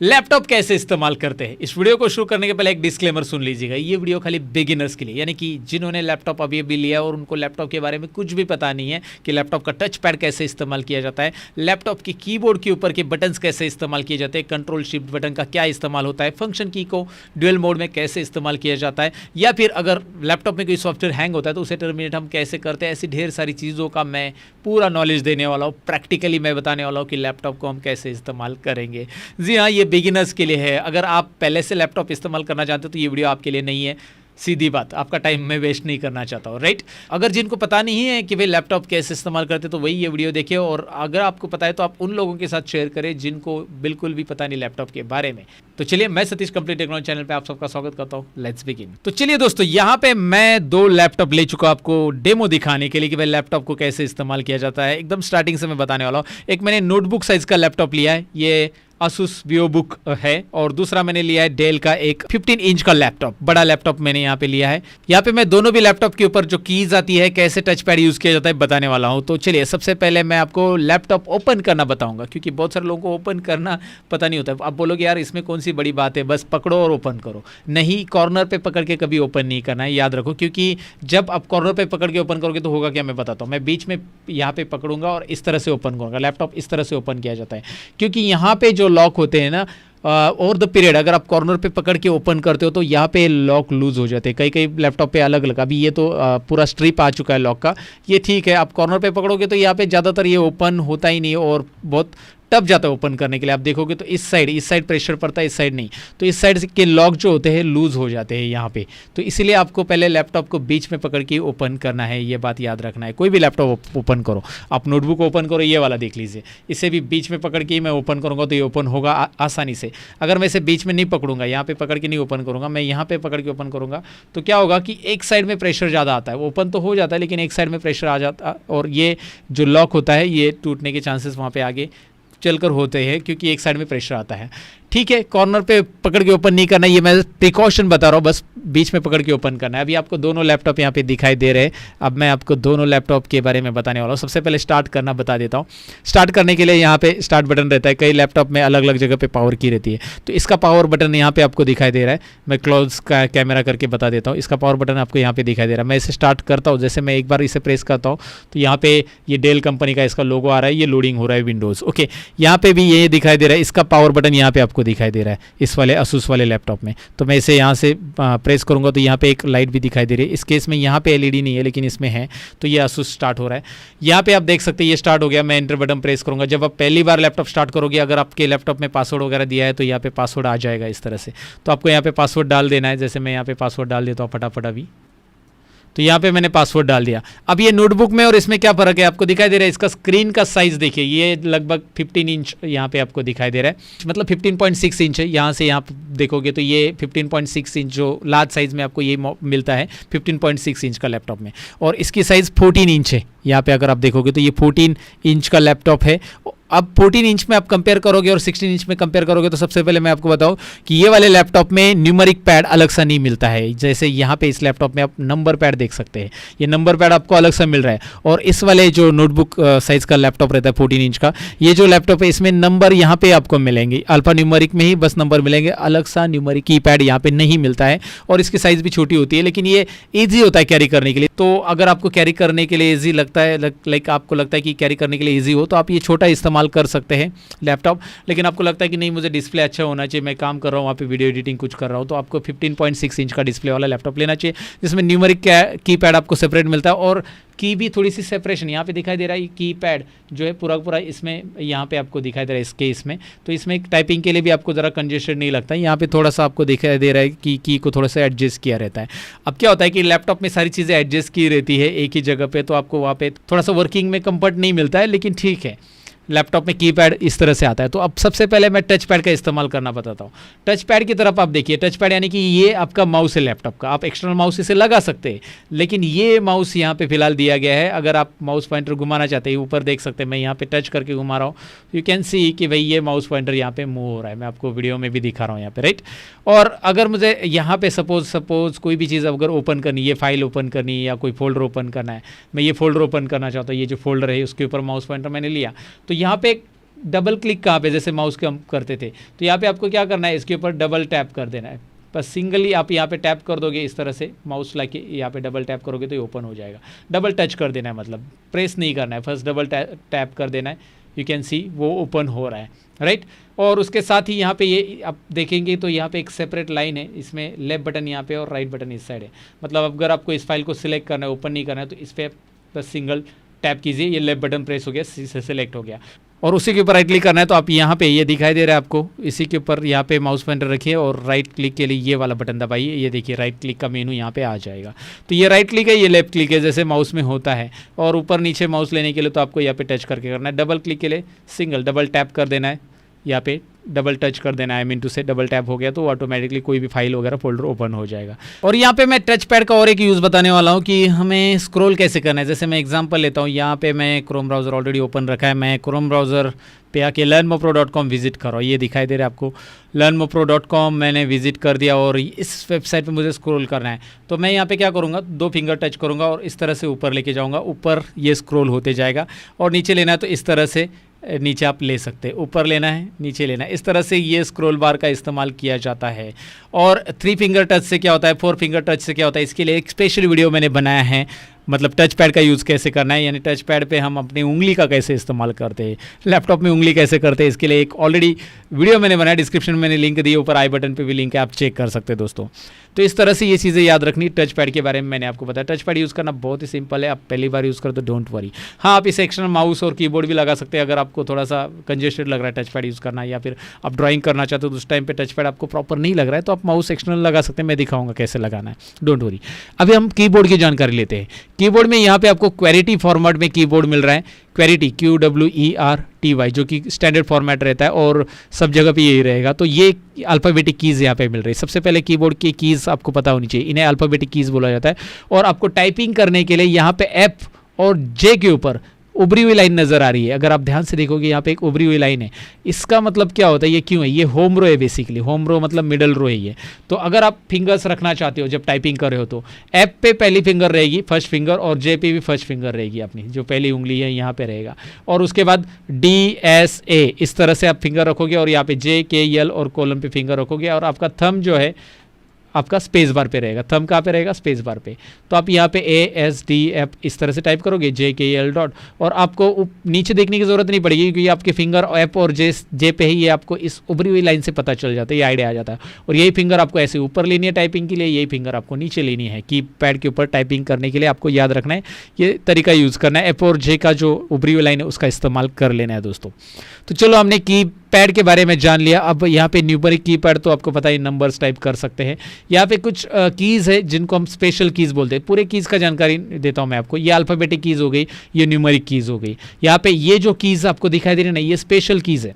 Laptop कैसे इस्तेमाल करते हैं। इस वीडियो को शुरू करने के पहले एक डिस्क्लेमर सुन लीजिएगा। ये वीडियो खाली बिगिनर्स के लिए, यानी कि जिन्होंने लैपटॉप अभी अभी लिया और उनको लैपटॉप के बारे में कुछ भी पता नहीं है कि लैपटॉप का टच पैड कैसे इस्तेमाल किया जाता है, लैपटॉप की कीबोर्ड के ऊपर के बटन्स कैसे इस्तेमाल किए जाते हैं, कंट्रोल शिफ्ट बटन का क्या इस्तेमाल होता है, फंक्शन की को ड्यूअल मोड में कैसे इस्तेमाल किया जाता है, या फिर अगर लैपटॉप में कोई सॉफ्टवेयर हैंग होता है तो उसे टर्मिनेट हम कैसे करते हैं। ऐसी ढेर सारी चीज़ों का मैं पूरा नॉलेज देने वाला हूँ। प्रैक्टिकली मैं बताने वाला हूँ कि लैपटॉप को हम कैसे इस्तेमाल करेंगे। जी हाँ, ये बिगिनर्स के लिए है। अगर आप पहले से लैपटॉप इस्तेमाल करना चाहते हो तो ये वीडियो आपके लिए नहीं है। सीधी बात, आपका टाइम मैं वेस्ट नहीं करना चाहता हूँ, राइट। अगर जिनको पता नहीं है कि वे लैपटॉप कैसे इस्तेमाल करते तो वही ये वीडियो देखिए, और अगर आपको पता है तो आप उन लोगों के साथ शेयर करें जिनको बिल्कुल भी पता नहीं लैपटॉप के बारे में। तो चलिए, मैं सतीश कंप्लीट टेक्नोलॉजी चैनल पे आप सबका स्वागत करता हूँ। Let's begin. तो चलिए दोस्तों, यहाँ पे मैं 2 लैपटॉप ले चुका आपको डेमो दिखाने के लिए कि भाई लैपटॉप को कैसे इस्तेमाल किया जाता है। एकदम स्टार्टिंग से मैं बताने वाला हूँ। एक मैंने नोटबुक साइज का लैपटॉप लिया है, ये Asus VivoBook है, और दूसरा मैंने लिया है डेल का एक 15 इंच का लैपटॉप, बड़ा लैपटॉप मैंने यहाँ पे लिया है। यहाँ पे मैं दोनों भी लैपटॉप के ऊपर जो कीज आती है, कैसे टच पैड यूज किया जाता है बताने वाला हूँ। तो चलिए, सबसे पहले मैं आपको लैपटॉप ओपन करना बताऊंगा, क्योंकि बहुत सारे लोगों को ओपन करना पता नहीं होता है। आप बोलोगे यार इसमें कौन सी बड़ी बात है, बस पकड़ो और ओपन करो। नहीं, कॉर्नर पे पकड़ के कभी ओपन नहीं करना है, याद रखो। क्योंकि जब आप कॉर्नर पे पकड़ के ओपन करोगे तो होगा क्या, मैं बताता हूँ। मैं बीच में यहाँ पे पकड़ूंगा और इस तरह से ओपन करूंगा। लैपटॉप इस तरह से ओपन किया जाता है, क्योंकि यहाँ पे जो लॉक होते हैं ना, ओवर द पीरियड अगर आप कॉर्नर पे पकड़ के ओपन करते हो तो यहाँ पे लॉक लूज हो जाते हैं। कई कई लैपटॉप पे अलग अलग, अभी ये तो पूरा स्ट्रिप आ चुका है लॉक का, ये ठीक है। आप कॉर्नर पे पकड़ोगे तो यहाँ पे ज़्यादातर ये ओपन होता ही नहीं, और बहुत टफ जाता है ओपन करने के लिए। आप देखोगे तो इस साइड प्रेशर पड़ता है, इस साइड नहीं। तो इस साइड के लॉक जो होते हैं लूज हो जाते हैं यहाँ पे। तो इसीलिए आपको पहले लैपटॉप को बीच में पकड़ के ओपन करना है, ये बात याद रखना है। कोई भी लैपटॉप ओपन करो, आप नोटबुक ओपन करो, ये वाला देख लीजिए, इसे भी बीच में पकड़ के ही मैं ओपन करूँगा तो ये ओपन होगा आसानी से। अगर मैं इसे बीच में नहीं पकड़ूंगा, यहाँ पे पकड़ के नहीं ओपन करूँगा, मैं यहाँ पे पकड़ के ओपन करूँगा तो क्या होगा कि एक साइड में प्रेशर ज़्यादा आता है। ओपन तो हो जाता है लेकिन एक साइड में प्रेशर आ जाता है, और ये जो लॉक होता है ये टूटने के चांसेस वहाँ पे आगे चलकर होते हैं, क्योंकि एक साइड में प्रेशर आता है। ठीक है, कॉर्नर पे पकड़ के ओपन नहीं करना, ये मैं प्रिकॉशन बता रहा हूँ, बस बीच में पकड़ के ओपन करना है। अभी आपको दोनों लैपटॉप यहाँ पे दिखाई दे रहे हैं। अब मैं आपको दोनों लैपटॉप के बारे में बताने वाला हूँ। सबसे पहले स्टार्ट करना बता देता हूँ। स्टार्ट करने के लिए यहाँ पे स्टार्ट बटन रहता है। कई लैपटॉप में अलग अलग जगह पे पावर की रहती है, तो इसका पावर बटन यहाँ पे आपको दिखाई दे रहा है। मैं क्लोज का कैमरा करके बता देता हूँ। इसका पावर बटन आपको यहाँ पे दिखाई दे रहा है। मैं इसे स्टार्ट करता हूँ, जैसे मैं एक बार इसे प्रेस करता हूँ तो यहाँ पे ये डेल कंपनी का इसका लोगो आ रहा है, ये लोडिंग हो रहा है विंडोज़। ओके, यहाँ पे भी ये दिखाई दे रहा है। इसका पावर बटन यहाँ पे आपको दिखाई दे रहा है इस वाले Asus वाले लैपटॉप में। तो मैं इसे यहाँ से प्रेस करूँगा तो यहाँ पे एक लाइट भी दिखाई दे रही है। इस केस में यहाँ पे एलईडी नहीं है लेकिन इसमें है, तो ये Asus स्टार्ट हो रहा है। यहाँ पे आप देख सकते हैं ये स्टार्ट हो गया। मैं एंटर बटन प्रेस करूँगा। जब आप पहली बार लैपटॉप स्टार्ट करोगे, अगर आपके लैपटॉप में पासवर्ड वगैरह दिया है तो यहाँ पे पासवर्ड आ जाएगा इस तरह से। तो आपको यहाँ पे पासवर्ड डाल देना है। जैसे मैं यहाँ पे पासवर्ड डाल देता हूँ फटाफट अभी, तो यहाँ पे मैंने पासवर्ड डाल दिया। अब ये नोटबुक में और इसमें क्या फ़र्क है आपको दिखाई दे रहा है। इसका स्क्रीन का साइज़ देखिए, ये लगभग 15 इंच यहाँ पे आपको दिखाई दे रहा है, मतलब 15.6 इंच है। यहाँ से यहाँ देखोगे तो ये 15.6 इंच जो लार्ज साइज़ में आपको ये मिलता है 15.6 इंच का लैपटॉप में, और इसकी साइज़ 14 इंच है। यहाँ पे अगर आप देखोगे तो ये 14 इंच का लैपटॉप है। अब 14 इंच में आप कंपेयर करोगे और 16 इंच में कंपेयर करोगे तो सबसे पहले मैं आपको बताऊं कि ये वाले लैपटॉप में न्यूमेरिक पैड अलग सा नहीं मिलता है। जैसे यहाँ पे इस लैपटॉप में आप नंबर पैड देख सकते हैं, ये नंबर पैड आपको अलग सा मिल रहा है। और इस वाले जो नोटबुक साइज़ का लैपटॉप रहता है 14 इंच का, ये जो लैपटॉप है इसमें नंबर यहाँ पे आपको मिलेंगे, अल्फा न्यूमेरिक में ही बस नंबर मिलेंगे, अलग सा न्यूमेरिक की पैड यहाँ पे नहीं मिलता है। और इसकी साइज़ भी छोटी होती है, लेकिन ये ईजी होता है कैरी करने के लिए। तो अगर आपको कैरी करने के लिए ईजी लगता है, लाइक आपको लगता है कि कैरी करने के लिए ईजी हो, तो आप ये छोटा इस्तेमाल कर सकते हैं लैपटॉप। लेकिन आपको लगता है कि नहीं मुझे डिस्प्ले अच्छा होना चाहिए, मैं काम कर रहा हूँ वहाँ पे वीडियो एडिटिंग कुछ कर रहा हूँ, तो आपको 15.6 इंच का डिस्प्ले वाला लैपटॉप लेना चाहिए, जिसमें न्यूमेरिक कीपैड आपको सेपरेट मिलता है, और की भी थोड़ी सी सेपरेशन यहाँ पे दिखाई दे रहा है। कीपैड जो है पूरा पूरा इसमें यहाँ पे आपको दिखाई दे रहा है इसके इसमें, तो इसमें टाइपिंग के लिए भी आपको ज़रा कंजेस्टेड नहीं लगता है। यहाँ पे थोड़ा सा आपको दिखाई दे रहा है कि की को थोड़ा सा एडजस्ट किया रहता है। अब क्या होता है कि लैपटॉप में सारी चीज़ें एडजस्ट की रहती है एक ही जगह पे, तो आपको वहाँ पे थोड़ा सा वर्किंग में कंफर्ट नहीं मिलता है, लेकिन ठीक है। लैपटॉप में कीपैड इस तरह से आता है। तो अब सबसे पहले मैं टच पैड का इस्तेमाल करना बताता हूँ। टच पैड की तरफ आप देखिए, टच पैड यानी कि ये आपका माउस है लैपटॉप का, आप एक्सटर्नल माउस इसे लगा सकते हैं, लेकिन ये माउस यहाँ पे फिलहाल दिया गया है। अगर आप माउस पॉइंटर घुमाना चाहते हैं, ऊपर देख सकते हैं मैं यहाँ पे टच करके घुमा रहा हूँ, यू कैन सी कि भाई ये माउस पॉइंटर यहाँ पे मूव हो रहा है। मैं आपको वीडियो में भी दिखा रहा हूँ यहाँ पे, राइट। और अगर मुझे यहाँ पे सपोज कोई भी चीज़ अगर ओपन करनी, ये फाइल ओपन करनी है या कोई फोल्डर ओपन करना है, मैं ये फोल्डर ओपन करना चाहता हूँ, ये जो फोल्डर है उसके ऊपर माउस पॉइंटर मैंने लिया, तो यहाँ पे डबल क्लिक कहाँ पे, जैसे माउस के हम करते थे, तो यहाँ पे आपको क्या करना है, इसके ऊपर डबल टैप कर देना है। बस सिंगली आप यहाँ पे टैप कर दोगे इस तरह से, माउस लाके यहाँ पे डबल टैप करोगे तो ये ओपन हो जाएगा। डबल टच कर देना है, मतलब प्रेस नहीं करना है, फर्स्ट डबल टैप कर देना है। यू कैन सी वो ओपन हो रहा है, राइट। और उसके साथ ही यहाँ पे ये आप देखेंगे तो यहाँ पे एक सेपरेट लाइन है, इसमें लेफ्ट बटन यहाँ पे और राइट बटन इस साइड है। मतलब अगर आपको इस फाइल को सिलेक्ट करना है, ओपन नहीं करना है, तो इस पर बस सिंगल टैप कीजिए, ये लेफ्ट बटन प्रेस हो गया, सिलेक्ट हो गया। और उसी के ऊपर राइट क्लिक करना है, तो आप यहाँ पे ये दिखाई दे रहा है आपको, इसी के ऊपर यहाँ पे माउस पॉइंटर रखिए और राइट क्लिक के लिए ये वाला बटन दबाइए। ये देखिए राइट क्लिक का मेनू यहाँ पे आ जाएगा। तो ये राइट क्लिक है, ये लेफ्ट क्लिक है, जैसे माउस में होता है। और ऊपर नीचे माउस लेने के लिए तो आपको यहाँ पे टच करके करना है। डबल क्लिक के लिए सिंगल डबल टैप कर देना है, यहाँ पे डबल टच कर देना है, मीन टू से डबल टैप हो गया तो ऑटोमेटिकली कोई भी फाइल वगैरह फोल्डर ओपन हो जाएगा। और यहाँ पे मैं टच पैड का और एक यूज़ बताने वाला हूँ कि हमें स्क्रॉल कैसे करना है। जैसे मैं एग्जांपल लेता हूँ, यहाँ पे मैं क्रोम ब्राउज़र ऑलरेडी ओपन रखा है, मैं क्रोम ब्राउज़र पे आके learnmopro.com विजिट कर रहा हूँ। ये दिखाई दे रहा है आपको learnmopro.com, मैंने विजिट कर दिया और इस वेबसाइट पे मुझे स्क्रॉल करना है। तो मैं यहाँ पे क्या करूँगा, 2 फिंगर टच करूँगा और इस तरह से ऊपर लेके जाऊँगा, ऊपर ये स्क्रॉल होते जाएगा। और नीचे लेना है तो इस तरह से नीचे आप ले सकते हैं, ऊपर लेना है नीचे लेना है, इस तरह से ये स्क्रॉल बार का इस्तेमाल किया जाता है। और 3 फिंगर टच से क्या होता है, 4 फिंगर टच से क्या होता है, इसके लिए एक स्पेशल वीडियो मैंने बनाया है, मतलब टच पैड का यूज़ कैसे करना है, यानी टच पैड पे हम अपनी उंगली का कैसे इस्तेमाल करते हैं, लैपटॉप में उंगली कैसे करते हैं, इसके लिए एक ऑलरेडी वीडियो मैंने बनाया, डिस्क्रिप्शन में मैंने लिंक दी, ऊपर आई बटन पे भी लिंक है, आप चेक कर सकते हैं दोस्तों। तो इस तरह से ये चीज़ें याद रखनी। टच पैड के बारे में मैंने आपको बताया, टच पैड यूज़ करना बहुत ही सिंपल है, आप पहली बार यूज़ करो तो डोंट वरी। हाँ, आप इस एक्सटर्नल माउस और कीबोर्ड भी लगा सकते हैं अगर आपको थोड़ा सा कंजेस्टेड लग रहा है टच पैड यूज़ करना, या फिर आप ड्राइंग करना चाहते हो तो उस टाइम पे टच पैड आपको प्रॉपर नहीं लग रहा है तो आप माउस एक्सटर्नल लगा सकते हैं, मैं दिखाऊंगा कैसे लगाना है, डोंट वरी। अभी हम कीबोर्ड की जानकारी लेते हैं। कीबोर्ड में यहाँ पे आपको क्वेरिटी फॉर्मेट में कीबोर्ड मिल रहा है, क्वेरिटी QWERTY, जो कि स्टैंडर्ड फॉर्मेट रहता है और सब जगह पे यही रहेगा। तो ये अल्फ़ाबेटिक कीज़ यहाँ पे मिल रही है। सबसे पहले कीबोर्ड की कीज़ आपको पता होनी चाहिए, इन्हें अल्फ़ाबेटिक कीज़ बोला जाता है। और आपको टाइपिंग करने के लिए यहाँ पे F और J के ऊपर उभरी हुई लाइन नज़र आ रही है। अगर आप ध्यान से देखोगे यहाँ पे एक उभरी हुई लाइन है, इसका मतलब क्या होता है, ये क्यों है, ये होम रो है बेसिकली। होम रो मतलब मिडल रो है ये। तो अगर आप फिंगर्स रखना चाहते हो जब टाइपिंग कर रहे हो तो F पे पहली फिंगर रहेगी, फर्स्ट फिंगर, और J पे भी फर्स्ट फिंगर रहेगी, अपनी जो पहली उंगली है यहाँ पे रहेगा। और उसके बाद DSA इस तरह से आप फिंगर रखोगे और यहाँ पे JKL और कॉलम पे फिंगर रखोगे। और आपका थंब जो है आपका स्पेस बार पे रहेगा। थंब कहाँ पे रहेगा, स्पेस बार पे। तो आप यहाँ पे ASDF इस तरह से टाइप करोगे, JKL डॉट, और आपको नीचे देखने की जरूरत नहीं पड़ेगी क्योंकि आपके फिंगर F और J पे ही ये आपको इस उभरी हुई लाइन से पता चल जाता है, ये आइडिया आ जाता है। और यही फिंगर आपको ऐसे ऊपर लेनी है टाइपिंग के लिए, यही फिंगर आपको नीचे लेनी है की पैड के ऊपर टाइपिंग करने के लिए। आपको याद रखना है, ये तरीका यूज़ करना है। F और J का जो उभरी हुई लाइन है उसका इस्तेमाल कर लेना है दोस्तों। तो चलो, हमने की पैड के बारे में जान लिया। अब यहाँ पे न्यूमेरिक की पैड तो आपको पता है, नंबर्स टाइप कर सकते हैं। यहाँ पे कुछ कीज़ है जिनको हम स्पेशल कीज़ बोलते हैं। पूरे कीज़ का जानकारी देता हूँ मैं आपको। ये अल्फ़ाबेटिक कीज़ हो गई, ये न्यूमेरिक कीज़ हो गई। यहाँ पे ये जो कीज़ आपको दिखाई दे रही है ना, ये स्पेशल कीज़ है।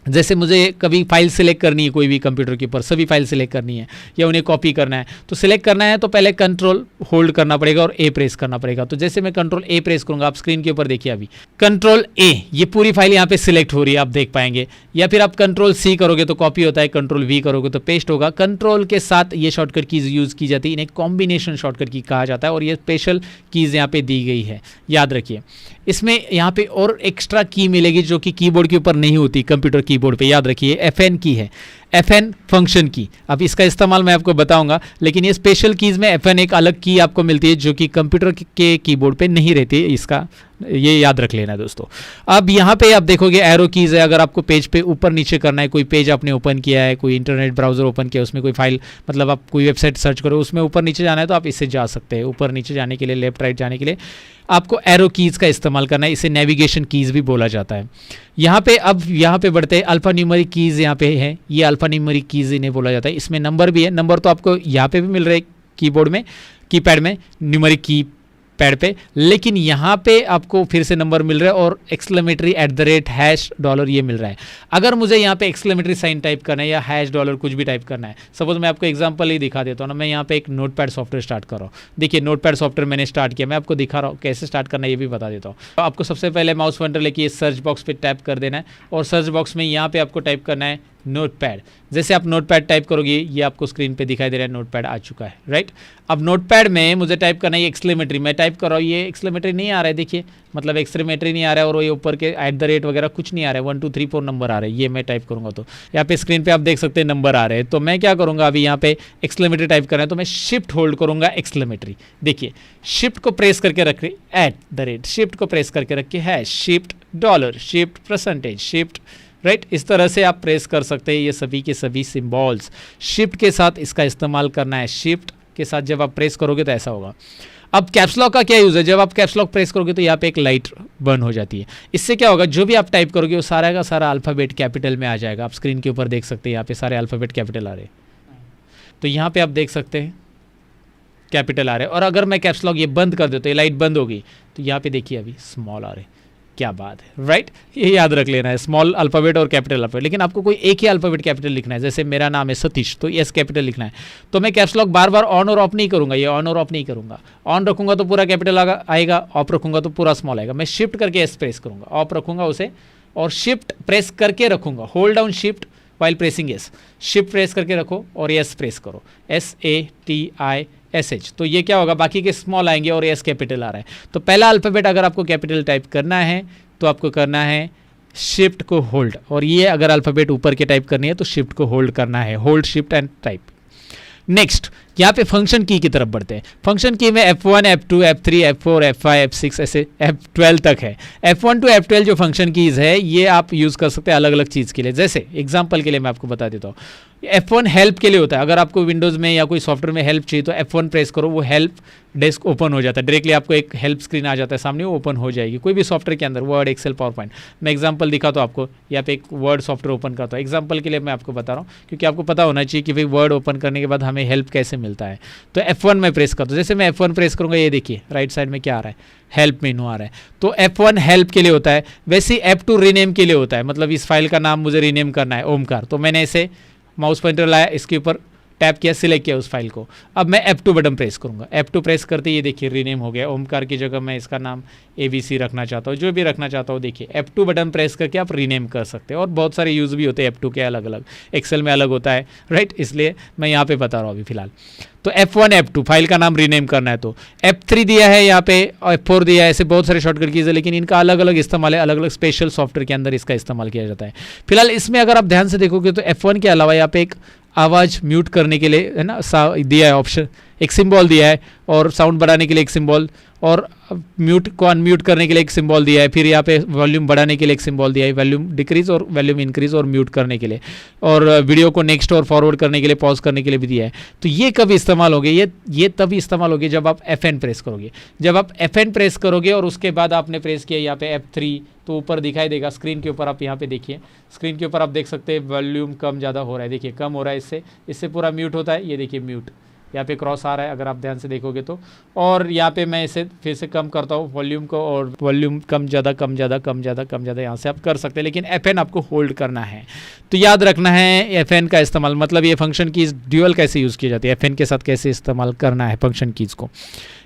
जैसे मुझे कभी फाइल सिलेक्ट करनी है, कोई भी कंप्यूटर के ऊपर सभी फाइल सिलेक्ट करनी है या उन्हें कॉपी करना है, तो सिलेक्ट करना है तो पहले कंट्रोल होल्ड करना पड़ेगा और A प्रेस करना पड़ेगा। तो जैसे मैं कंट्रोल A प्रेस करूंगा, आप स्क्रीन के ऊपर देखिए, अभी कंट्रोल A, ये पूरी फाइल यहाँ पे सिलेक्ट हो रही है, आप देख पाएंगे। या फिर आप कंट्रोल C करोगे तो कॉपी होता है, कंट्रोल V करोगे तो पेस्ट होगा। कंट्रोल के साथ ये शॉर्टकट कीज यूज़ की जाती है, इन्हें कॉम्बिनेशन शॉर्टकट की कहा जाता है। और ये स्पेशल कीज़ यहाँ पे दी गई है, याद रखिए। इसमें यहाँ पे और एक्स्ट्रा की मिलेगी जो कि कीबोर्ड के ऊपर नहीं होती, कंप्यूटर कीबोर्ड पे, याद रखिए। FN की है, FN फंक्शन की। अब इसका इस्तेमाल मैं आपको बताऊंगा, लेकिन ये स्पेशल कीज़ में FN एक अलग की आपको मिलती है जो कि कंप्यूटर के कीबोर्ड पे नहीं रहती है। इसका ये याद रख लेना दोस्तों। अब यहाँ पे आप देखोगे एरो कीज़ है। अगर आपको पेज पे ऊपर नीचे करना है, कोई पेज आपने ओपन किया है, कोई इंटरनेट ब्राउज़र ओपन किया है, उसमें कोई फाइल, मतलब आप कोई वेबसाइट सर्च करो, उसमें ऊपर नीचे जाना है तो आप इससे जा सकते हैं। ऊपर नीचे जाने के लिए, लेफ्ट राइट जाने के लिए आपको एरो कीज़ का इस्तेमाल करना है। इसे नेविगेशन कीज़ भी बोला जाता है। यहाँ पे अब यहाँ पे बढ़ते हैं, अल्फ़ा न्यूमेरिक कीज़ यहाँ पे है। ये अल्फ़ा न्यूमेरिक कीज़ इन्हें बोला जाता है। इसमें नंबर भी है। नंबर तो आपको यहाँ पे भी मिल रहे हैं कीबोर्ड में, कीपैड में, न्यूमेरिक की पैड पे, लेकिन यहाँ पे आपको फिर से नंबर मिल रहा है और एक्सक्लेमेटरी $# ये मिल रहा है। अगर मुझे यहाँ पे एक्सक्लेमेटरी साइन टाइप करना है या $, कुछ भी टाइप करना है, सपोज मैं आपको एग्जांपल ही दिखा देता हूँ ना। मैं यहाँ पे एक नोटपैड सॉफ्टवेयर स्टार्ट कर रहा हूँ। देखिए, नोटपैड सॉफ्टवेयर मैंने स्टार्ट किया, मैं आपको दिखा रहा हूँ कैसे स्टार्ट करना है, ये भी बता देता हूँ। तो आपको सबसे पहले माउस पॉइंटर लेके सर्च बॉक्स पे टैप कर देना है और सर्च बॉक्स में यहाँ पे आपको टाइप करना है नोटपैड। जैसे आप नोटपैड टाइप करोगे, ये आपको स्क्रीन पे दिखाई दे रहा है, नोटपैड आ चुका है, राइट। अब नोटपैड में मुझे टाइप करना है एक्सक्लेमेटरी, मैं टाइप कर रहा हूँ, ये एक्सक्लेमेटरी नहीं आ रहा है, देखिए, मतलब एक्सक्लेमेटरी नहीं आ रहा है, और ये ऊपर के @ वगैरह कुछ नहीं आ रहा है, 1 2 3 4 नंबर आ रहे हैं। ये मैं टाइप करूँगा तो यहाँ पे स्क्रीन पे आप देख सकते हैं नंबर आ रहे हैं। तो मैं क्या करूँगा, अभी यहाँ पे एक्सक्लेमेटरी टाइप करना है तो मैं शिफ्ट होल्ड करूँगा एक्सक्लेमेटरी। देखिए, शिफ्ट को प्रेस करके रख @ शिफ्ट को प्रेस करके रखिए, है शिफ्ट $, शिफ्ट %, शिफ्ट, राइट। इस तरह से आप प्रेस कर सकते हैं ये सभी के सभी सिंबल्स। शिफ्ट के साथ इसका इस्तेमाल करना है, शिफ्ट के साथ जब आप प्रेस करोगे तो ऐसा होगा। अब कैप्स लॉक का क्या यूज़ है, जब आप कैप्स लॉक प्रेस करोगे तो यहाँ पे एक लाइट बर्न हो जाती है। इससे क्या होगा, जो भी आप टाइप करोगे वो सारा का सारा अल्फ़ाबेट कैपिटल में आ जाएगा। आप स्क्रीन के ऊपर देख सकते हैं, यहाँ पे सारे अल्फ़ाबेट कैपिटल आ रहे हैं। तो यहाँ पे आप देख सकते हैं कैपिटल आ रहे हैं। और अगर मैं कैप्स लॉक ये बंद कर देता हूँ, ये लाइट बंद होगी, तो यहाँ पे देखिए अभी स्मॉल आ रहे हैं। क्या बात है, राइट। ये याद रख लेना है, स्मॉल अल्फ़ाबेट और कैपिटल अल्फ़ाबेट। लेकिन आपको कोई एक ही अल्फ़ाबेट कैपिटल लिखना है, जैसे मेरा नाम है सतीश, तो एस कैपिटल लिखना है। तो मैं caps lock bar bar on और ऑफ नहीं करूँगा, ये ऑन और ऑफ नहीं करूँगा। ऑन रखूँगा तो पूरा कैपिटल आएगा, ऑफ रखूँगा तो पूरा स्मॉल आएगा। मैं शिफ्ट करके एस प्रेस करूँगा, ऑफ रखूँगा उसे, और शिफ्ट प्रेस करके रखूँगा, hold down shift while pressing S. Shift press करके रखो और एस प्रेस करो, SATISH। तो ये क्या होगा, बाकी के स्मॉल आएंगे और एस कैपिटल आ रहा है। तो पहला अल्फ़ाबेट अगर आपको कैपिटल टाइप करना है तो आपको करना है शिफ्ट को होल्ड, और ये अगर अल्फ़ाबेट ऊपर के टाइप करनी है तो शिफ्ट को होल्ड करना है, hold shift and type. Next यहाँ पे फंक्शन की तरफ बढ़ते हैं। फंक्शन की में F1, F2, F3, F4, F5, F6 ऐसे F12 तक है। F1 to F12 जो फंक्शन कीज़ है ये आप यूज़ कर सकते हैं अलग अलग चीज़ के लिए। जैसे एग्जांपल के लिए मैं आपको बता देता हूँ, F1 हेल्प के लिए होता है। अगर आपको विंडोज़ में या कोई सॉफ्टवेयर में हेल्प चाहिए तो F1 प्रेस करो, वो हेल्प डेस्क ओपन हो जाता है, डायरेक्टली आपको एक हेल्प स्क्रीन आ जाता है सामने, वो ओपन हो जाएगी कोई भी सॉफ्टवेयर के अंदर, वर्ड, एक्सेल, पावर पॉइंट। मैं एग्जांपल दिखा तो आपको, यहाँ पे एक वर्ड सॉफ्टवेयर ओपन करता हूँ, एग्जांपल के लिए मैं आपको बता रहा हूँ, क्योंकि आपको पता होना चाहिए कि भाई वर्ड ओपन करने के बाद हमें हेल्प कैसे मिलता है। तो F1 में प्रेस करता हूँ, जैसे मैं F1 प्रेस करूँगा, ये देखिए राइट साइड में क्या आ रहा है, हेल्प मेनू आ रहा है। तो F1 हेल्प के लिए होता है। वैसे ही F2 रीनेम के लिए होता है, मतलब इस फाइल का नाम मुझे रीनेम करना है, ओमकार, तो मैंने इसे माउस पॉइंटर लाया, इसके ऊपर टैप किया, सिलेक्ट किया उस फाइल को। अब मैं F2 बटन प्रेस करूंगा, F2 प्रेस करते ये देखिए रीनेम हो गया। ओमकार की जगह मैं इसका नाम ABC रखना चाहता हूँ, जो भी रखना चाहता हूँ। देखिए F2 बटन प्रेस करके आप रीनेम कर सकते हैं, और बहुत सारे यूज़ भी होते हैं F2 के अलग अलग, एक्सेल में अलग होता है, राइट। इसलिए मैं यहाँ पे बता रहा हूँ अभी फिलहाल। तो F1 F2 फाइल का नाम रीनेम करना है, तो F3 दिया है यहाँ पे, F4 दिया है, ऐसे बहुत सारे शॉर्टकट कीज़ है, लेकिन इनका अलग अलग इस्तेमाल है, अलग अलग स्पेशल सॉफ्टवेयर के अंदर इसका इस्तेमाल किया जाता है। फिलहाल इसमें अगर आप ध्यान से देखोगे तो F1 के अलावा यहाँ पे एक आवाज़ म्यूट करने के लिए है ना दिया है ऑप्शन, एक सिंबल दिया है, और साउंड बढ़ाने के लिए एक सिंबल, और म्यूट को अनम्यूट करने के लिए एक सिंबल दिया है। फिर यहाँ पे वॉल्यूम बढ़ाने के लिए एक सिंबल दिया है, वॉल्यूम डिक्रीज और वॉल्यूम इंक्रीज और म्यूट करने के लिए, और वीडियो को नेक्स्ट और फॉरवर्ड करने के लिए, पॉज करने के लिए भी दिया है। तो ये कब इस्तेमाल होगी, ये तभी इस्तेमाल होगी जब आप FN प्रेस करोगे। जब आप FN प्रेस करोगे और उसके बाद आपने प्रेस किया यहाँ पे F3, तो ऊपर दिखाई देगा स्क्रीन के ऊपर, आप यहाँ पे देखिए स्क्रीन के ऊपर आप देख सकते हैं वॉल्यूम कम ज़्यादा हो रहा है, देखिए कम हो रहा है, इससे पूरा म्यूट होता है, ये देखिए म्यूट यहाँ पे क्रॉस आ रहा है अगर आप ध्यान से देखोगे तो। और यहाँ पे मैं इसे फिर से कम करता हूँ वॉल्यूम को, और वॉल्यूम कम ज़्यादा कम ज़्यादा कम ज़्यादा कम ज़्यादा यहाँ से आप कर सकते हैं, लेकिन FN आपको होल्ड करना है। तो याद रखना है FN का इस्तेमाल, मतलब ये फंक्शन कीज़ ड्यूअल कैसे यूज़ की जाती है, FN के साथ कैसे इस्तेमाल करना है फंक्शन कीज़ को,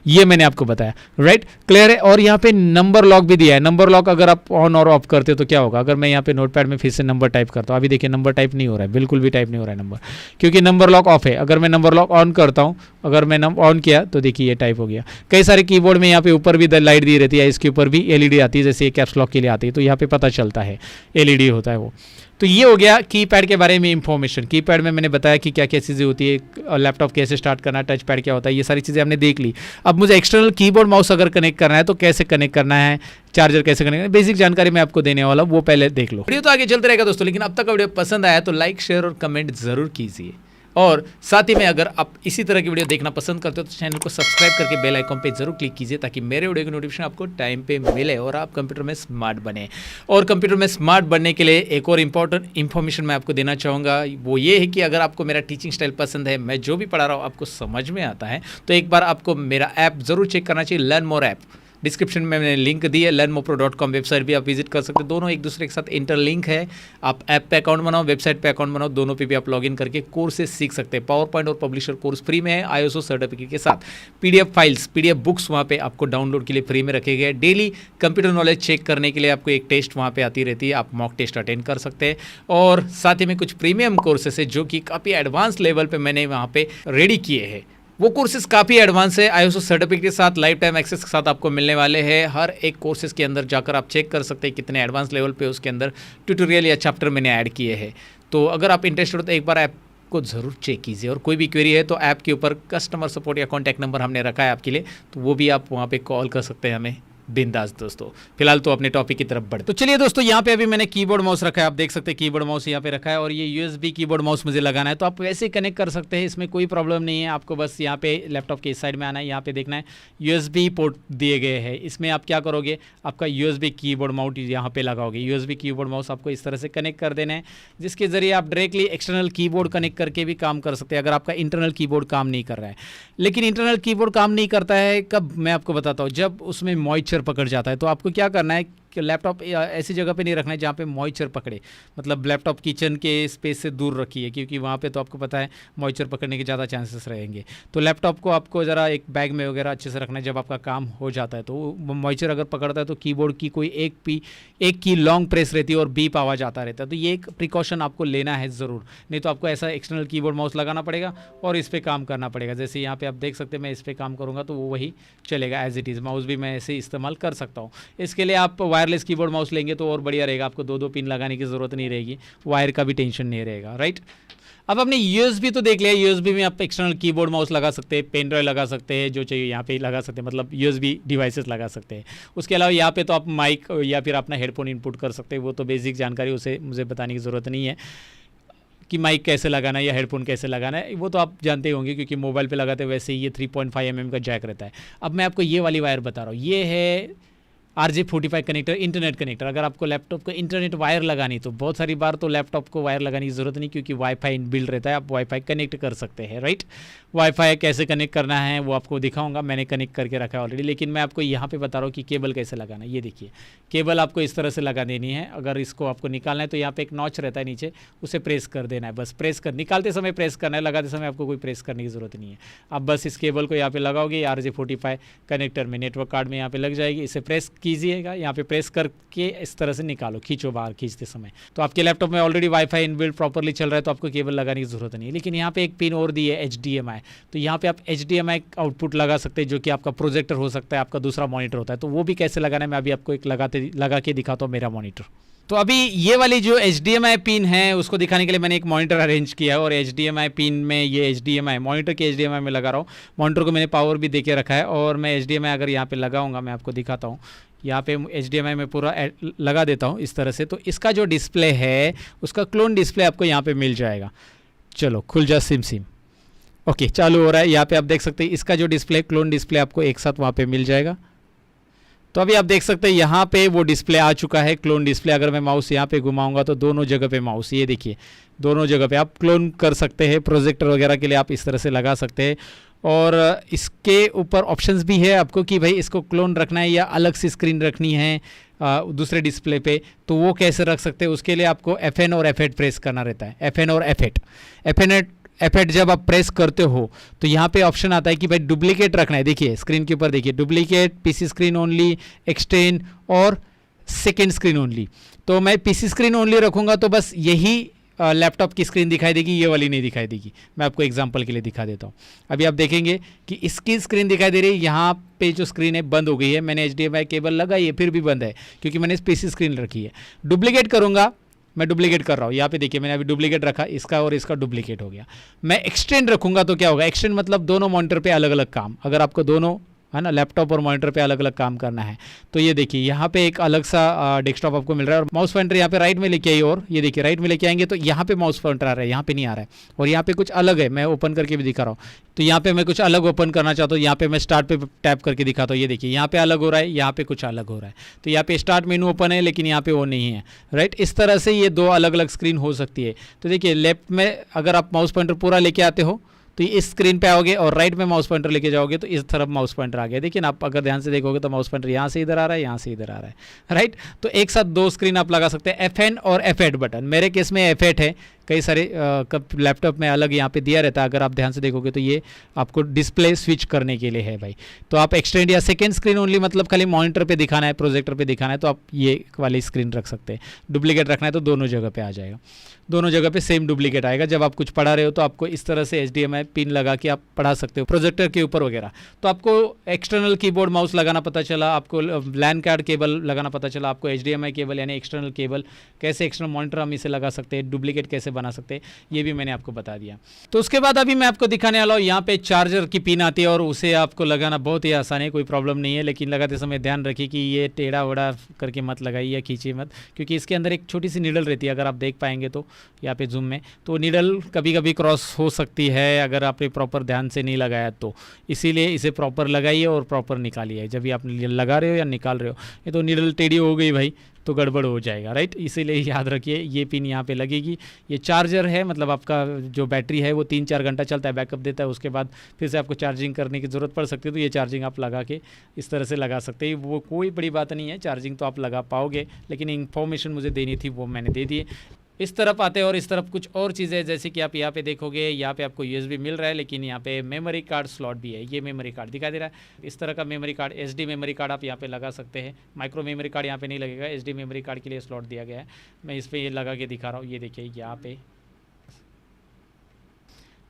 ये मैंने आपको बताया, राइट, क्लियर है। और यहाँ पे नंबर लॉक भी दिया है। नंबर लॉक अगर आप ऑन और ऑफ करते हो तो क्या होगा, अगर मैं यहाँ पे नोटपैड में फिर से नंबर टाइप करता हूँ, अभी देखिए नंबर टाइप नहीं हो रहा है, बिल्कुल भी टाइप नहीं हो रहा है नंबर, क्योंकि नंबर लॉक ऑफ है। अगर मैं नंबर लॉक ऑन करता हूँ, अगर मैं ऑन किया तो देखिए ये टाइप हो गया। कई सारे कीबोर्ड में यहाँ पे ऊपर भी लाइट दी रहती है, इसके ऊपर भी LED आती है, जैसे ये कैप्स लॉक के लिए आती है, तो यहाँ पे पता चलता है LED होता है वो। तो ये हो गया कीपैड के बारे में इंफॉर्मेशन। कीपैड में मैंने बताया कि क्या क्या चीज़ें होती है, लैपटॉप कैसे स्टार्ट करना, टच पैड क्या होता है, ये सारी चीज़ें हमने देख ली। अब मुझे एक्सटर्नल कीबोर्ड माउस अगर कनेक्ट करना है तो कैसे कनेक्ट करना है, चार्जर कैसे कनेक्ट करना है, बेसिक जानकारी मैं आपको देने वाला हूँ, वो पहले देख लो। वीडियो तो आगे चलते रहेगा दोस्तों, लेकिन अब तक वीडियो पसंद आया तो लाइक, शेयर और कमेंट जरूर कीजिए। और साथ ही में अगर आप इसी तरह की वीडियो देखना पसंद करते हो तो चैनल को सब्सक्राइब करके बेल आइकन पे जरूर क्लिक कीजिए, ताकि मेरे वीडियो की नोटिफिकेशन आपको टाइम पे मिले और आप कंप्यूटर में स्मार्ट बने। और कंप्यूटर में स्मार्ट बनने के लिए एक और इम्पॉर्टेंट इन्फॉर्मेशन मैं आपको देना चाहूँगा, वो ये है कि अगर आपको मेरा टीचिंग स्टाइल पसंद है, मैं जो भी पढ़ा रहा हूँ आपको समझ में आता है, तो एक बार आपको मेरा ऐप ज़रूर चेक करना चाहिए, लर्न मोर ऐप। डिस्क्रिप्शन में मैंने लिंक दी है, learnmopro.com वेबसाइट भी आप विजिट कर सकते हैं। दोनों एक दूसरे के साथ इंटरलिंक है। आप ऐप पे अकाउंट बनाओ, वेबसाइट पे अकाउंट बनाओ, दोनों पे भी आप लॉगिन करके कोर्सेज सीख सकते हैं। पावर पॉइंट और पब्लिशर कोर्स फ्री में है ISO सर्टिफिकेट के साथ। PDF फाइल्स, PDF बुक्स वहाँ पे आपको डाउनलोड के लिए फ्री में रखे गए। डेली कंप्यूटर नॉलेज चेक करने के लिए आपको एक टेस्ट वहाँ पे आती रहती है, आप मॉक टेस्ट अटेंड कर सकते हैं। और साथ ही में कुछ प्रीमियम कोर्सेस है जो कि काफ़ी एडवांस लेवल पे मैंने वहाँ पे रेडी किए हैं। वो कोर्सेज काफ़ी एडवांस है, ISO सर्टिफिकेट के साथ, लाइफ टाइम एक्सेस के साथ आपको मिलने वाले हैं। हर एक कोर्सेज के अंदर जाकर आप चेक कर सकते हैं कितने एडवांस लेवल पे उसके अंदर ट्यूटोरियल या चैप्टर मैंने ऐड किए हैं। तो अगर आप इंटरेस्टेड हो तो एक बार ऐप को ज़रूर चेक कीजिए। और कोई भी क्वेरी है तो ऐप के ऊपर कस्टमर सपोर्ट या कॉन्टैक्ट नंबर हमने रखा है आपके लिए, तो वो भी आप वहाँ पे कॉल कर सकते हैं हमें बिंदास। दोस्तों फिलहाल तो अपने टॉपिक की तरफ बढ़ते। तो चलिए दोस्तों, यहाँ पे अभी मैंने कीबोर्ड माउस रखा है, आप देख सकते हैं कीबोर्ड माउस यहाँ पे रखा है और ये USB कीबोर्ड माउस मुझे लगाना है, तो आप वैसे कनेक्ट कर सकते हैं, इसमें कोई प्रॉब्लम नहीं है। आपको बस यहाँ पे लैपटॉप के इस साइड में आना है, यहाँ पे देखना है USB पोर्ट दिए गए हैं। इसमें आप क्या करोगे, आपका USB कीबोर्ड माउस यहाँ पे लगाओगे। USB कीबोर्ड माउस आपको इस तरह से कनेक्ट कर देना है, जिसके जरिए आप डायरेक्टली एक्सटर्नल कीबोर्ड कनेक्ट करके भी काम कर सकते हैं अगर आपका इंटरनल कीबोर्ड काम नहीं कर रहा है। लेकिन इंटरनल कीबोर्ड काम नहीं करता है कब, मैं आपको बताता हूँ। जब उसमें मॉइस्चर पकड़ जाता है तो आपको क्या करना है कि लैपटॉप ऐसी जगह पे नहीं रखना है जहाँ पे मॉइस्चर पकड़े, मतलब लैपटॉप किचन के स्पेस से दूर रखिए, क्योंकि वहाँ पे तो आपको पता है मॉइस्चर पकड़ने के ज़्यादा चांसेस रहेंगे। तो लैपटॉप को आपको ज़रा एक बैग में वगैरह अच्छे से रखना है। जब आपका काम हो जाता है तो मॉइस्चर अगर पकड़ता है तो कीबोर्ड की कोई एक की लॉन्ग प्रेस रहती है और बीप आवाज़ आता रहता है। तो ये एक प्रिकॉशन आपको लेना है ज़रूर, नहीं तो आपको ऐसा एक्सटर्नल कीबोर्ड माउस लगाना पड़ेगा और इस पर काम करना पड़ेगा। जैसे यहाँ पे आप देख सकते हैं मैं इस पर काम करूँगा तो वो वही चलेगा एज इट इज़। माउस भी मैं ऐसे इस्तेमाल कर सकता हूँ। इसके लिए आप वायरलेस कीबोर्ड माउस लेंगे तो और बढ़िया रहेगा, आपको दो पिन लगाने की ज़रूरत नहीं रहेगी, वायर का भी टेंशन नहीं रहेगा, राइट। अब आपने USB तो देख लिया, USB में आप एक्सटर्नल कीबोर्ड माउस लगा सकते हैं, पेन ड्राइव लगा सकते हैं, जो चाहिए यहाँ पे लगा सकते हैं, मतलब USB डिवाइसेस लगा सकते हैं। उसके अलावा यहाँ पे तो आप माइक या फिर अपना हेडफोन इनपुट कर सकते हैं। वो तो बेसिक जानकारी, उसे मुझे बताने की ज़रूरत नहीं है कि माइक कैसे लगाना है या हेडफोन कैसे लगाना है, वो तो आप जानते होंगे क्योंकि मोबाइल पे लगाते वैसे ही ये 3.5 mm का जैक रहता है। अब मैं आपको ये वाली वायर बता रहा हूँ, ये है RJ45 कनेक्टर, इंटरनेट कनेक्टर। अगर आपको लैपटॉप को इंटरनेट वायर लगानी तो बहुत सारी बार तो लैपटॉप को वायर लगाने की ज़रूरत नहीं, क्योंकि वाईफाई इनबिल्ट रहता है, आप वाईफाई कनेक्ट कर सकते हैं, राइट। वाईफाई कैसे कनेक्ट करना है वो आपको दिखाऊंगा, मैंने कनेक्ट करके रखा है ऑलरेडी। लेकिन मैं आपको यहाँ पे बता रहा हूँ कि केबल कैसे लगाना है। ये देखिए, केबल आपको इस तरह से लगा देनी है। अगर इसको आपको निकालना है तो यहाँ पे एक नॉच रहता है नीचे, उसे प्रेस कर देना है, बस प्रेस कर, निकालते समय प्रेस करना है, लगाते समय आपको कोई प्रेस करने की ज़रूरत नहीं है। आप बस इस केबल को यहाँ पे लगाओगे, RJ45 कनेक्टर में, नेटवर्क कार्ड में यहाँ पे लग जाएगी। इसे प्रेस कीजिएगा, यहाँ पे प्रेस करके इस तरह से निकालो, खींचो बाहर खींचते समय। तो आपके लैपटॉप में ऑलरेडी वाईफाई इनबिल्ट प्रॉपर्ली चल रहा है तो आपको केबल लगाने की जरूरत नहीं है। लेकिन यहाँ पे एक पिन और दी है HDMI, तो यहाँ पे आप HDMI आउटपुट लगा सकते हैं, जो कि आपका प्रोजेक्टर हो सकता है, आपका दूसरा मॉनिटर होता है। तो वो भी कैसे लगाना है मैं अभी आपको एक लगा के दिखाता हूँ मेरा मॉनिटर। तो अभी ये वाली जो HDMI पिन है उसको दिखाने के लिए मैंने एक मॉनिटर अरेंज किया है और HDMI पिन में ये HDMI मॉनिटर के HDMI में लगा रहा हूँ। मॉनिटर को मैंने पावर भी देके रखा है और मैं HDMI अगर यहाँ पे लगाऊंगा, मैं आपको दिखाता हूँ, यहाँ पे HDMI में पूरा लगा देता हूँ इस तरह से। तो इसका जो डिस्प्ले है उसका क्लोन डिस्प्ले आपको यहाँ पे मिल जाएगा। चलो खुल जा सिम। ओके, चालू हो रहा है। यहाँ पे आप देख सकते हैं इसका जो डिस्प्ले, क्लोन डिस्प्ले आपको एक साथ वहाँ पे मिल जाएगा। तो अभी आप देख सकते हैं यहाँ पे वो डिस्प्ले आ चुका है, क्लोन डिस्प्ले। अगर मैं माउस यहाँ पे घुमाऊंगा तो दोनों जगह पे माउस, ये देखिए दोनों जगह पे आप क्लोन कर सकते हैं। प्रोजेक्टर वगैरह के लिए आप इस तरह से लगा सकते हैं। और इसके ऊपर ऑप्शंस भी है आपको कि भाई इसको क्लोन रखना है या अलग से स्क्रीन रखनी है दूसरे डिस्प्ले पे, तो वो कैसे रख सकते हैं। उसके लिए आपको FN और F8 प्रेस करना रहता है, FN और F8 जब आप प्रेस करते हो तो यहाँ पे ऑप्शन आता है कि भाई डुप्लीकेट रखना है। देखिए स्क्रीन के ऊपर देखिए, duplicate, PC screen only, extend और सेकेंड स्क्रीन ओनली। तो मैं PC स्क्रीन ओनली रखूँगा तो बस यही लैपटॉप की स्क्रीन दिखाई देगी, ये वाली नहीं दिखाई देगी। मैं आपको एग्जांपल के लिए दिखा देता हूँ। अभी आप देखेंगे कि इसकी स्क्रीन दिखाई दे रही है, यहाँ पे जो स्क्रीन है बंद हो गई है। मैंने HDMI केबल लगाई है फिर भी बंद है क्योंकि मैंने PC स्क्रीन रखी है। डुप्लीकेट करूँगा, मैं डुप्लीकेट कर रहा हूँ, यहाँ पे देखिए मैंने अभी डुप्लीकेट रखा, इसका और इसका डुप्लीकेट हो गया। मैं एक्सटेंड रखूँगा तो क्या होगा, एक्सटेंड मतलब दोनों मॉनिटर पे अलग अलग काम। अगर आपको दोनों है ना लैपटॉप और मॉनिटर पे अलग अलग काम करना है तो ये देखिए यहाँ पे एक अलग सा डेस्कटॉप आपको मिल रहा है। और माउस पॉइंटर यहाँ पे राइट में लेके आइए, और ये देखिए राइट में लेके आएंगे तो यहाँ पे माउस पॉइंटर आ रहा है, यहाँ पे नहीं आ रहा है। और यहाँ पे कुछ अलग है, मैं ओपन करके भी दिखा रहा हूँ। तो यहाँ पे मैं कुछ अलग ओपन करना चाहता हूँ, यहाँ पे मैं स्टार्ट पे टैप करके दिखाता हूँ। ये देखिए यहाँ पे अलग हो रहा है, यहाँ पे कुछ अलग हो रहा है। तो यहाँ पे स्टार्ट मेनू ओपन है लेकिन यहाँ पे वो नहीं है, राइट। इस तरह से ये दो अलग अलग स्क्रीन हो सकती है। तो देखिए लेफ्ट में अगर आप माउस पॉइंटर पूरा लेके आते हो तो इस स्क्रीन पे आओगे और राइट में माउस पॉइंटर लेके जाओगे तो इस तरफ माउस पॉइंटर आ गया। देखिए ना, आप अगर ध्यान से देखोगे तो माउस पॉइंटर यहाँ से इधर आ रहा है, यहाँ से इधर आ रहा है, राइट। तो एक साथ दो स्क्रीन आप लगा सकते हैं, F9 और F8 बटन। मेरे केस में F8 है, कई सारे लैपटॉप में अलग यहाँ पे दिया रहता है। अगर आप ध्यान से देखोगे तो ये आपको डिस्प्ले स्विच करने के लिए है भाई। तो आप एक्सटेंड या सेकेंड स्क्रीन ओनली, मतलब खाली मॉनिटर पे दिखाना है, प्रोजेक्टर पे दिखाना है, तो आप ये वाली स्क्रीन रख सकते हैं। डुप्लीकेट रखना है तो दोनों जगह पे आ जाएगा, दोनों जगह पे सेम डुप्लीकेट आएगा। जब आप कुछ पढ़ा रहे हो तो आपको इस तरह से HDMI पिन लगा के आप पढ़ा सकते हो प्रोजेक्टर के ऊपर वगैरह। तो आपको एक्सटर्नल कीबोर्ड माउस लगाना पता चला, आपको लैन कार्ड केबल लगाना पता चला, आपको HDMI केबल यानी एक्सटर्नल केबल, कैसे एक्सटर्नल मॉनिटर हम इसे लगा सकते हैं, डुप्लीकेट कैसे बना सकते हैं, ये भी मैंने आपको बता दिया। तो उसके बाद अभी मैं आपको दिखाने वाला हूँ, यहाँ पे चार्जर की पिन आती है और उसे आपको लगाना बहुत ही आसान है, कोई प्रॉब्लम नहीं है। लेकिन लगाते समय ध्यान रखिए कि ये टेढ़ा वड़ा करके मत लगाइए या खींचिए मत, क्योंकि इसके अंदर एक छोटी सी नीडल रहती है। अगर आप देख पाएंगे तो यहाँ पे जूम में, तो नीडल कभी कभी क्रॉस हो सकती है अगर आपने प्रॉपर ध्यान से नहीं लगाया तो। इसीलिए इसे प्रॉपर लगाइए और प्रॉपर निकालिए जब भी आप लगा रहे हो या निकाल रहे हो। ये तो नीडल टेढ़ी हो गई भाई तो गड़बड़ हो जाएगा, राइट। इसीलिए याद रखिए ये पिन यहाँ पे लगेगी। ये चार्जर है, मतलब आपका जो बैटरी है वो 3-4 घंटा चलता है, बैकअप देता है। उसके बाद फिर से आपको चार्जिंग करने की ज़रूरत पड़ सकती है, तो ये चार्जिंग आप लगा के इस तरह से लगा सकते हैं। वो कोई बड़ी बात नहीं है, चार्जिंग तो आप लगा पाओगे, लेकिन इन्फॉर्मेशन मुझे देनी थी वो मैंने दे दी। इस तरफ आते हैं और इस तरफ कुछ और चीज़ें, जैसे कि आप यहाँ पे देखोगे, यहाँ पे आपको USB मिल रहा है, लेकिन यहाँ पे मेमोरी कार्ड स्लॉट भी है। ये मेमोरी कार्ड दिखाई दे रहा है, इस तरह का memory card, SD memory card आप यहाँ पे लगा सकते हैं। माइक्रो मेमोरी कार्ड यहाँ पे नहीं लगेगा, SD मेमोरी कार्ड के लिए स्लॉट दिया गया है। मैं इस पर ये लगा के दिखा रहा हूँ, ये देखिए यहाँ पे।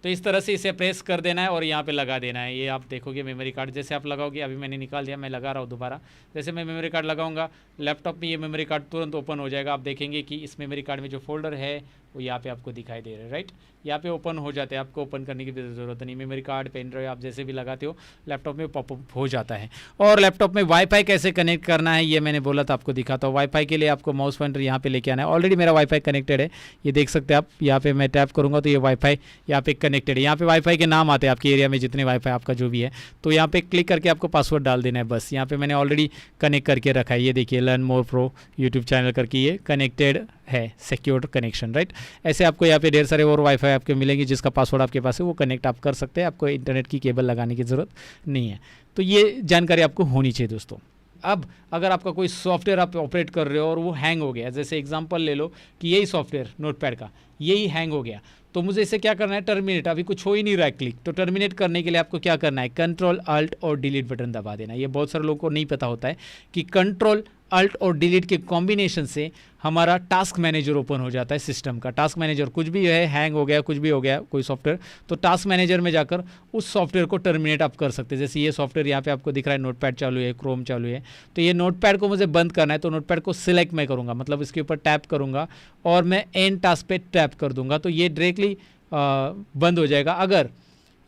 तो इस तरह से इसे प्रेस कर देना है और यहाँ पे लगा देना है। ये आप देखोगे मेमोरी कार्ड जैसे आप लगाओगे, अभी मैंने निकाल दिया, मैं लगा रहा हूँ दोबारा। जैसे मैं मेमोरी कार्ड लगाऊंगा, लैपटॉप में ये मेमोरी कार्ड तुरंत ओपन हो जाएगा। आप देखेंगे कि इस मेमोरी कार्ड में जो फोल्डर है वो यहाँ पे आपको दिखाई दे रहा है, राइट। यहाँ पे ओपन हो जाते हैं, आपको ओपन करने की ज़रूरत नहीं। मेमोरी कार्ड, पेन ड्राइव आप जैसे भी लगाते हो लैपटॉप में पॉपअप हो जाता है। और लैपटॉप में वाईफाई कैसे कनेक्ट करना है ये मैंने बोला था, आपको दिखाता हूँ। वाईफाई के लिए आपको माउस पॉइंटर यहाँ पे लेके आना है। ऑलरेडी मेरा वाईफाई कनेक्टेड है, ये देख सकते हैं आप। यहाँ पे मैं टैप करूँगा तो ये वाईफाई यहाँ पे कनेक्टेड है। यहाँ पे वाईफाई के नाम आते हैं आपके एरिया में जितने वाईफाई आपका जो भी है, तो यहाँ पे क्लिक करके आपको पासवर्ड डाल देना है बस। यहाँ पे मैंने ऑलरेडी कनेक्ट करके रखा है, ये देखिए learn more pro YouTube channel करके ये कनेक्टेड है, सिक्योर कनेक्शन, राइट। ऐसे आपको यहाँ पे ढेर सारे और वाईफाई आपके मिलेंगे जिसका पासवर्ड आपके पास है, वो कनेक्ट आप कर सकते हैं। आपको इंटरनेट की केबल लगाने की ज़रूरत नहीं है। तो ये जानकारी आपको होनी चाहिए दोस्तों। अब अगर आपका कोई सॉफ्टवेयर आप ऑपरेट कर रहे हो और वो हैंग हो गया, जैसे एग्जांपल ले लो कि यही सॉफ्टवेयर नोटपैड का यही हैंग हो गया, तो मुझे इसे क्या करना है, टर्मिनेट। अभी कुछ हो ही नहीं रहा है क्लिक, तो टर्मिनेट करने के लिए आपको क्या करना है, कंट्रोल अल्ट और डिलीट बटन दबा देना है। ये बहुत सारे लोगों को नहीं पता होता है कि कंट्रोल अल्ट और डिलीट के कॉम्बिनेशन से हमारा टास्क मैनेजर ओपन हो जाता है सिस्टम का। टास्क मैनेजर कुछ भी है, हैंग हो गया, कुछ भी हो गया कोई सॉफ्टवेयर, तो टास्क मैनेजर में जाकर उस सॉफ्टवेयर को टर्मिनेट आप कर सकते हैं। जैसे ये सॉफ्टवेयर यहाँ पे आपको दिख रहा है, नोटपैड चालू है, क्रोम चालू है, तो ये नोटपैड को मुझे बंद करना है, तो नोटपैड को सिलेक्ट मैं करूँगा, मतलब इसके ऊपर टैप करूँगा और मैं एंड टास्क पे टैप कर दूंगा, तो ये डायरेक्टली बंद हो जाएगा। अगर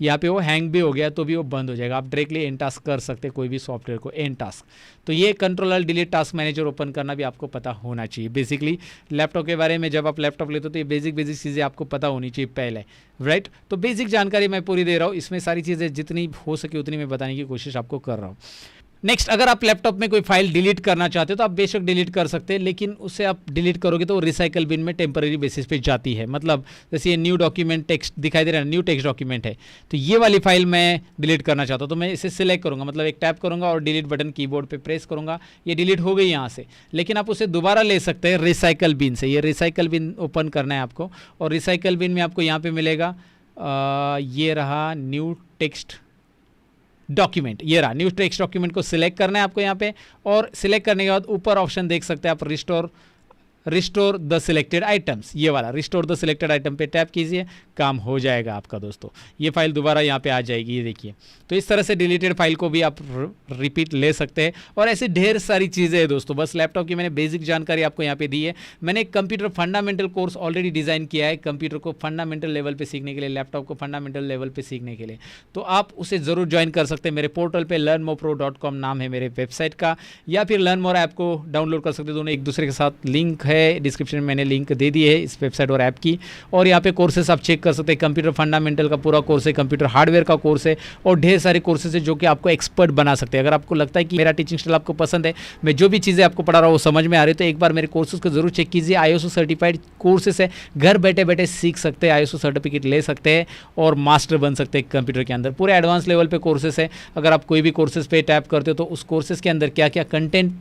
यहाँ पे वो हैंग भी हो गया तो भी वो बंद हो जाएगा। आप डायरेक्टली एंड टास्क कर सकते हैं कोई भी सॉफ्टवेयर को, एंड टास्क। तो ये control alt delete task manager open करना भी आपको पता होना चाहिए। बेसिकली लैपटॉप के बारे में जब आप लैपटॉप लेते हो तो ये बेसिक चीज़ें आपको पता होनी चाहिए पहले, राइट। तो बेसिक जानकारी मैं पूरी दे रहा हूँ, इसमें सारी चीज़ें जितनी हो सके उतनी मैं बताने की कोशिश आपको कर रहा हूँ। नेक्स्ट, अगर आप लैपटॉप में कोई फाइल डिलीट करना चाहते हो तो आप बेशक डिलीट कर सकते हैं, लेकिन उससे आप डिलीट करोगे तो वो रिसाइकल बिन में टेम्पररी बेसिस पे जाती है। मतलब जैसे ये न्यू डॉक्यूमेंट टेक्स्ट दिखाई दे रहा है, न्यू टेक्स्ट डॉक्यूमेंट है, तो ये वाली फाइल मैं डिलीट करना चाहता हूँ तो मैं इसे सिलेक्ट करूँगा, मतलब एक टैप करूँगा और डिलीट बटन कीबोर्ड पे प्रेस करूँगा, ये डिलीट हो गई यहाँ से। लेकिन आप उसे दोबारा ले सकते हैं रिसाइकल बिन से। ये रिसाइकल बिन ओपन करना है आपको, और रिसाइकल बिन में आपको यहाँ पर मिलेगा ये रहा न्यू टेक्स्ट डॉक्यूमेंट, ये रहा न्यू टेक्स्ट डॉक्यूमेंट को सिलेक्ट करना है आपको यहाँ पे। और सिलेक्ट करने के बाद ऊपर ऑप्शन देख सकते हैं आप, रिस्टोर द सिलेक्टेड आइटम्स, ये वाला रिस्टोर द सिलेक्टेड आइटम पे टैप कीजिए, काम हो जाएगा आपका दोस्तों। ये फाइल दोबारा यहाँ पे आ जाएगी, ये देखिए। तो इस तरह से डिलीटेड फाइल को भी आप रिपीट ले सकते हैं। और ऐसी ढेर सारी चीज़ें हैं दोस्तों, बस लैपटॉप की मैंने बेसिक जानकारी आपको यहाँ पे दी है। मैंने एक computer fundamental course already design किया है कंप्यूटर को फंडामेंटल लेवल पे सीखने के लिए, लैपटॉप को फंडामेंटल लेवल पे सीखने के लिए, तो आप उसे ज़रूर ज्वाइन कर सकते हैं। मेरे पोर्टल पे learnmorepro.com नाम है मेरे वेबसाइट का, या फिर लर्न मोर ऐप को डाउनलोड कर सकते हैं, दोनों एक दूसरे के साथ लिंक है। है डिस्क्रिप्शन में मैंने लिंक दे दी है इस वेबसाइट और ऐप की। और यहाँ पे कोर्सेस आप चेक कर सकते हैं। कंप्यूटर फंडामेंटल का पूरा कोर्स है, कंप्यूटर हार्डवेयर का कोर्स है और ढेर सारे कोर्सेज है जो कि आपको एक्सपर्ट बना सकते हैं। अगर आपको लगता है कि मेरा टीचिंग स्टाइल आपको पसंद है, मैं जो भी चीज़ें आपको पढ़ा रहा हूँ वो समझ में आ रही है, तो एक बार मेरे कोर्सेज को जरूर चेक कीजिए। ISO सर्टिफाइड कोर्सेस है, घर बैठे बैठे सीख सकते हैं, ISO सर्टिफिकेट ले सकते हैं और मास्टर बन सकते हैं कंप्यूटर के अंदर। पूरे एडवांस लेवल पे कोर्सेस है। अगर आप कोई भी कोर्सेज पे टैप करते हो तो उस कोर्सेज के अंदर क्या क्या कंटेंट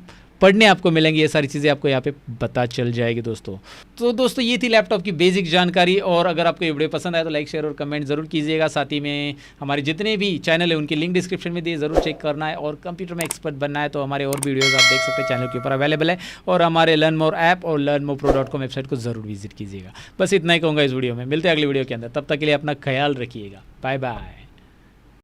पढ़ने आपको मिलेंगे, ये सारी चीज़ें आपको यहाँ पे पता चल जाएगी दोस्तों। तो दोस्तों ये थी लैपटॉप की बेसिक जानकारी। और अगर आपको ये वीडियो पसंद आए तो लाइक शेयर और कमेंट जरूर कीजिएगा। साथ ही में हमारे जितने भी चैनल है उनकी लिंक डिस्क्रिप्शन में दिए, जरूर चेक करना है। और कंप्यूटर में एक्सपर्ट बनना है तो हमारे और वीडियोज़ आप देख सकते हैं, चैनल के ऊपर अवेलेबल है। और हमारे लर्न मोर ऐप और learnmorepro.com वेबसाइट को जरूर विजिट कीजिएगा। बस इतना ही कहूँगा इस वीडियो में। मिलते हैं अगली वीडियो के अंदर, तब तक के लिए अपना ख्याल रखिएगा। Bye bye.